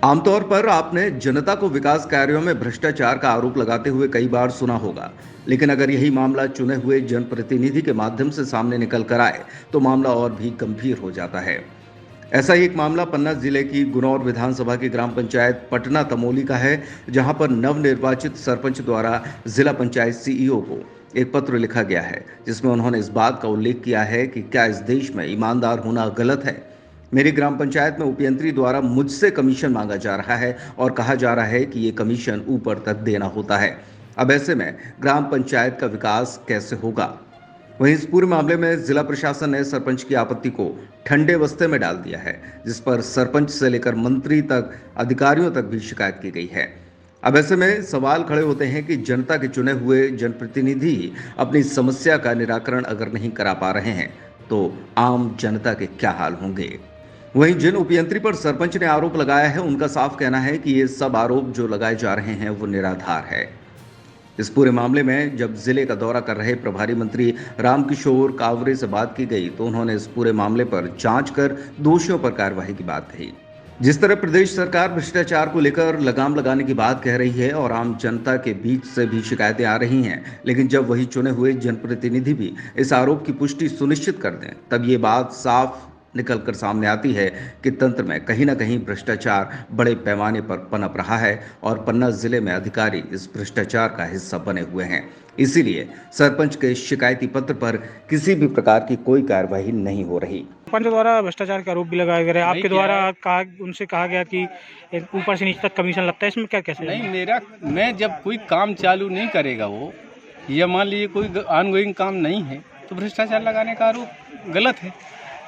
आमतौर पर आपने जनता को विकास कार्यों में भ्रष्टाचार का आरोप लगाते हुए कई बार सुना होगा, लेकिन अगर यही मामला चुने हुए जनप्रतिनिधि के माध्यम से सामने निकल कर आए तो मामला और भी गंभीर हो जाता है। ऐसा ही एक मामला पन्ना जिले की गुनौर विधानसभा की ग्राम पंचायत पटना तमोली का है, जहां पर नवनिर्वाचित सरपंच द्वारा जिला पंचायत सीईओ को एक पत्र लिखा गया है, जिसमें उन्होंने इस बात का उल्लेख किया है कि क्या इस देश में ईमानदार होना गलत है। मेरी ग्राम पंचायत में उपयंत्री द्वारा मुझसे कमीशन मांगा जा रहा है और कहा जा रहा है कि ये कमीशन ऊपर तक देना होता है। अब ऐसे में ग्राम पंचायत का विकास कैसे होगा। वहीं इस पूरे मामले में जिला प्रशासन ने सरपंच की आपत्ति को ठंडे बस्ते में डाल दिया है, जिस पर सरपंच से लेकर मंत्री तक अधिकारियों तक भी शिकायत की गई है। अब ऐसे में सवाल खड़े होते हैं कि जनता के चुने हुए जनप्रतिनिधि अपनी समस्या का निराकरण अगर नहीं करा पा रहे हैं तो आम जनता के क्या हाल होंगे। वहीं जिन उपयंत्री पर सरपंच ने आरोप लगाया है, उनका साफ कहना है कि ये सब आरोप जो लगाए जा रहे हैं वो निराधार है। इस पूरे मामले में जब जिले का दौरा कर रहे प्रभारी मंत्री रामकिशोर कावरे से बात की गई तो उन्होंने इस पूरे मामले पर जांच कर दोषियों पर कार्रवाई की बात कही। जिस तरह प्रदेश सरकार भ्रष्टाचार को लेकर लगाम लगाने की बात कह रही है और आम जनता के बीच से भी शिकायतें आ रही हैं, लेकिन जब वही चुने हुए जनप्रतिनिधि भी इस आरोप की पुष्टि सुनिश्चित कर दें, तब ये बात साफ निकलकर सामने आती है कि तंत्र में कहीं ना कहीं भ्रष्टाचार बड़े पैमाने पर पनप रहा है और पन्ना जिले में अधिकारी इस भ्रष्टाचार का हिस्सा बने हुए हैं। इसीलिए सरपंच के शिकायती पत्र पर किसी भी प्रकार की कोई कार्रवाई नहीं हो रही। सरपंच द्वारा भ्रष्टाचार के आरोप भी लगाए गए हैं। आपके द्वारा उनसे कहा गया कि ऊपर से नीचे तक कमीशन लगता है, इसमें क्या कैसे नहीं, मैं जब कोई काम चालू नहीं करेगा वो, या मान लीजिए कोई ऑनगोइंग काम नहीं है तो भ्रष्टाचार लगाने का आरोप गलत है।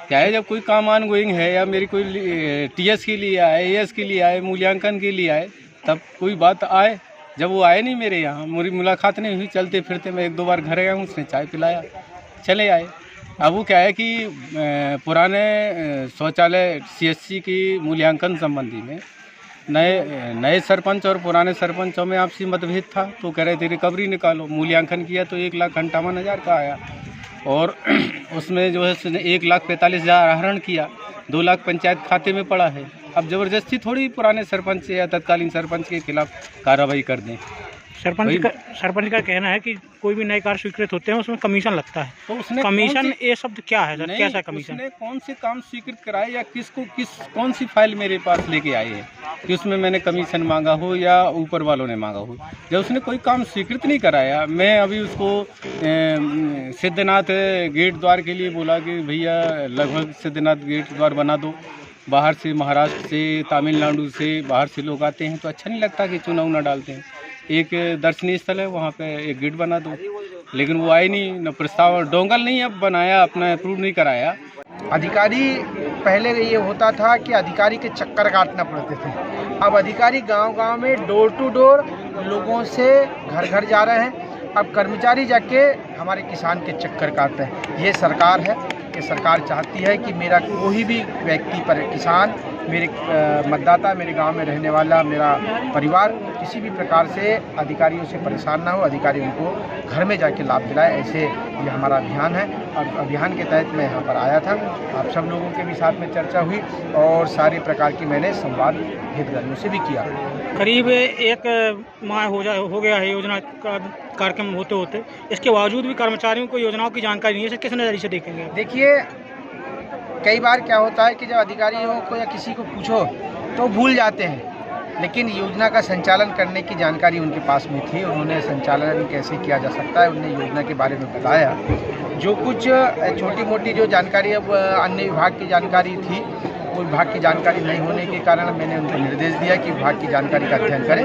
क्या है, जब कोई काम ऑनगोइंग है या मेरी कोई टीएस के लिए आए, एएस के लिए आए, मूल्यांकन के लिए आए, तब कोई बात आए। जब वो आए नहीं मेरे यहाँ, मेरी मुलाकात नहीं हुई, चलते फिरते मैं 1-2 बार घर गया हूँ, उसने चाय पिलाया, चले आए। अब वो क्या है कि पुराने शौचालय सीएससी की मूल्यांकन संबंधी में नए सरपंच और पुराने सरपंचों में आपसी मतभेद था, तो कह रहे थे रिकवरी निकालो। मूल्यांकन किया तो 1,58,000 का आया और उसमें जो है 1,45,000 आहरण किया, 2 लाख पंचायत खाते में पड़ा है। अब ज़बरदस्ती थोड़ी पुराने सरपंच या तत्कालीन सरपंच के खिलाफ कार्रवाई कर दें। सरपंच का कहना है कि कोई भी नए कार्य स्वीकृत होते हैं उसमें कमीशन लगता है, तो उसने कमीशन ये शब्द क्या है सर, कैसा कमीशन? उसने कौन से काम स्वीकृत कराए या कौन सी फाइल मेरे पास लेके आए हैं कि उसमें मैंने कमीशन मांगा हो या ऊपर वालों ने मांगा हो। जब उसने कोई काम स्वीकृत नहीं कराया, मैं अभी उसको सिद्धनाथ गेट द्वार के लिए बोला कि भैया लगभग सिद्धनाथ गेट द्वार बना दो। बाहर से, महाराष्ट्र से, तमिलनाडु से बाहर से लोग आते हैं तो अच्छा नहीं लगता कि चूना ऊना डालते हैं। एक दर्शनीय स्थल है, वहाँ पे एक गेट बना दो, लेकिन वो आए नहीं, न प्रस्ताव डोंगल नहीं अब बनाया, अपना अप्रूव नहीं कराया। अधिकारी पहले ये होता था कि अधिकारी के चक्कर काटना पड़ते थे, अब अधिकारी गांव-गांव में डोर टू डोर लोगों से घर घर जा रहे हैं। अब कर्मचारी जाके हमारे किसान के चक्कर काटते हैं। ये सरकार है, ये सरकार चाहती है कि मेरा कोई भी व्यक्ति पर किसान, मेरे मतदाता, मेरे गांव में रहने वाला मेरा परिवार किसी भी प्रकार से अधिकारियों से परेशान ना हो, अधिकारी उनको घर में जाके लाभ दिलाए। ऐसे ये हमारा अभियान है और अभियान के तहत मैं यहाँ पर आया था। आप सब लोगों के भी साथ में चर्चा हुई और सारे प्रकार की मैंने संवाद हितग्राहियों से भी किया। करीब 1 माह हो गया है योजना का कार्यक्रम होते होते, इसके बावजूद भी कर्मचारियों को योजनाओं की जानकारी नहीं है। किस नज़रिए से देखेंगे? देखिए, कई बार क्या होता है कि जब अधिकारियों को या किसी को पूछो तो भूल जाते हैं, लेकिन योजना का संचालन करने की जानकारी उनके पास में थी। उन्होंने संचालन कैसे किया जा सकता है उन्हें योजना के बारे में बताया। जो कुछ छोटी मोटी जो जानकारी अब अन्य विभाग की जानकारी थी, वो विभाग की जानकारी नहीं होने के कारण मैंने उनको निर्देश दिया कि विभाग की जानकारी का अध्ययन करें।